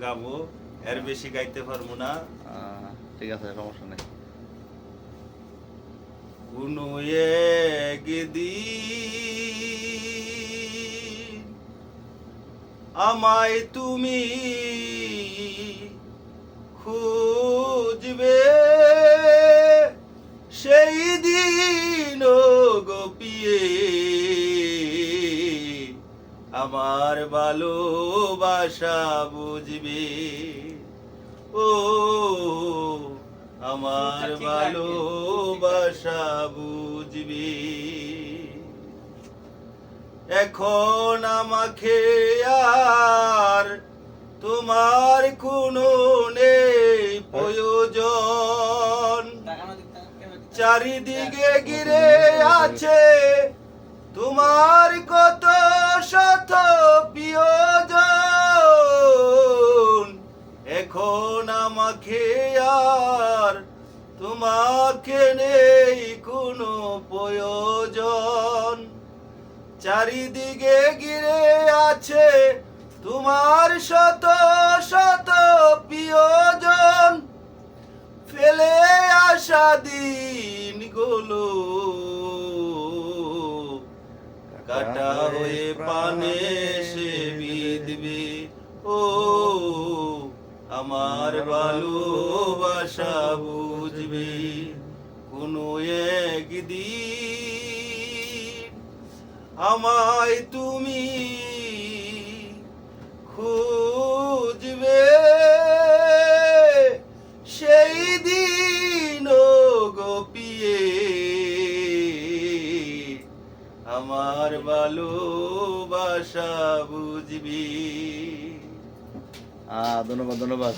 গাবো, এর বেশি গাইতে পারবো না। ঠিক আছে, সমস্যা নেই। কোনো একদিন আমায় তুমি খুঁজবে, সেই দিন গোপিয়ে আমার ভালোবাসা বুঝবে। ও আমার ভালোবাসা বুঝবে। এখন আমাকে আর তোমার কোনো নেই প্রয়োজন, চারিদিকে ঘিরে আছে তোমার কত শত প্রিয়জন। এখন আমাকে আর তোমাকে নেই কোনো প্রয়োজন, চারিদিকে ঘিরে আছে তোমার শত শত প্রিয়জন। ফেলে আসা দিনগুলো কাটা হয়ে পানে সে বিঁধবে। ও আমার ভালোবাসা বুঝবে। কোনো একদিন আমায় তুমি খুঁজবে, সেই দিন গোপিয়ে আমার ভালোবাসা বুঝবি। ধন্যবাদ।